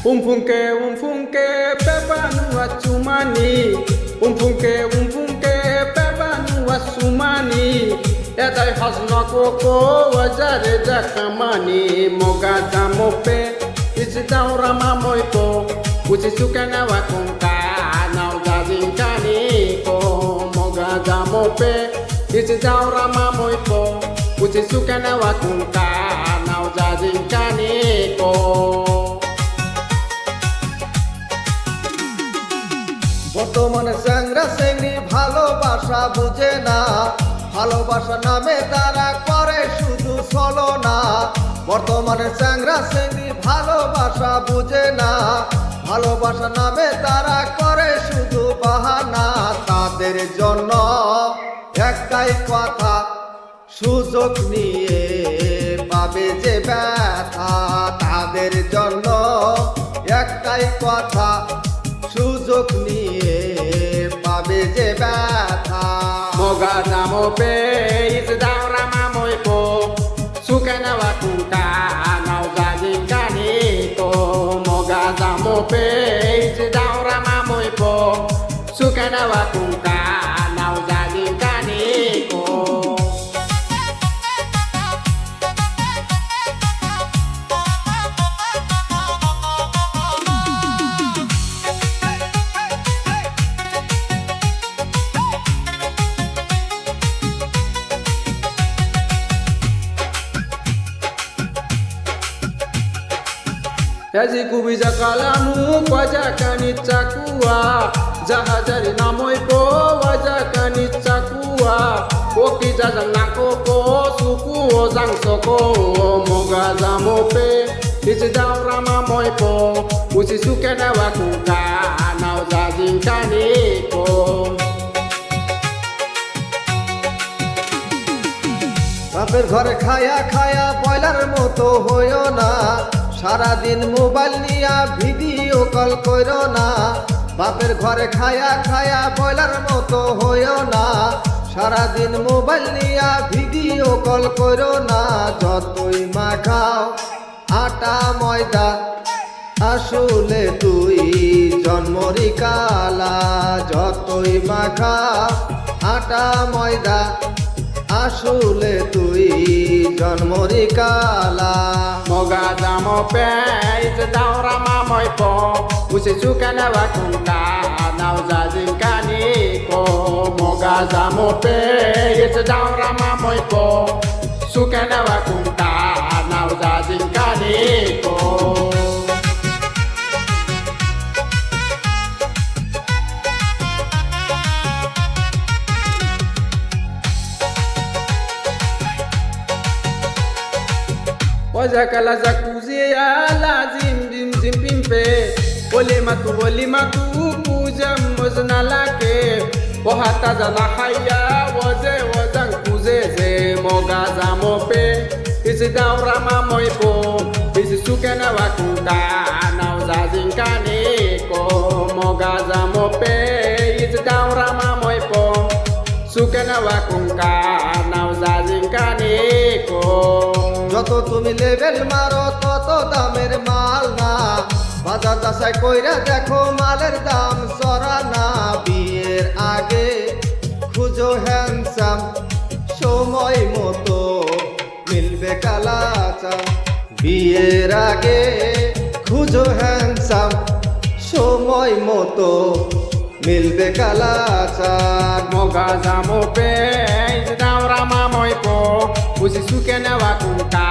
Umfunke pepanu achumani. Umfunke pepanu asumani. Etai hasna koko wajare jakamani. Moga jamope isitaura mamoiko. Usisukana wakunka nau jazinkani ko. Moga jamope isitaura mamoiko. Usisukana wakunka nau jazinkani ko. বর্তমানে চ্যাংরা চ্যাংড়ি ভালোবাসা বুঝে না, ভালোবাসা নামে তারা করে শুধু ছলনা। বর্তমানে চ্যাংরা চ্যাংড়ি ভালোবাসা বুঝে না, ভালোবাসা নামে তারা করে শুধু বাহানা। তাদের জন্য একটাই কথা, সুযোগ নিয়ে পাবে যে ব্যথা। তাদের জন্য একটাই কথা, সুযোগ নিয়ে পাবে যে ব্যথা। Moga jamope isitaura mamoiko. Sukana wakunka nau jazinkani ko. Moga jamope isitaura mamoiko. Sukana wakunka nau jazinkani ko. Yazi kubiza kalamu kwaja kanichakua. Jahajari namoipo waja kanichakua. Okija nako suku ozang soko. Moga jamope isitaura mamoipo. Usisukana wakunka nau jazinkani ko. বাপের ঘরে খায়া খায়া boiler মতো হইও না, সারাদিন mobile নিয়া video call করো না। বাপের ঘরে খায়া খায়া বয়লার মতো হইও না, সারাদিন মোবাইল নিয়া ভিডিও কল করো না। যতই মাখাও আটা ময়দা, আসলে তুই জন্মরি কালা। যতই মাখাও আটা ময়দা, আসলে তুই জন্মরি কালা। Moga jamope isitaura mamoiko. Usisukana wakunka nau jazinkani ko. Moga jamope isitaura mamoiko. Sukana wakunka nau jazinkani ko. Waja kala jacuzzi ala zim pimpe. Oli matu puja mozna lake. Wahata jana haya wazang kuzeze. Moga jamope isitaura mamoipo. Isisukana wakunka nau jazinkani ko. Moga jamope isitaura mamoipo. Sukana wakunka nau jazinkani ko. যত তুমি level মারো তত দামের মাল না, বাজার যাচাই কইরা দেখো মালের দাম চড়া না। বিয়ের আগে খুঁজো হ্যান্ডসাম, সময় মতো মিলবে কালাচাম। বিয়ের আগে খুঁজো হ্যান্ডসাম, সময় মতো মিলবে কালাচাম। Moga jamope isitaura mamoiko. Usisukana wakunka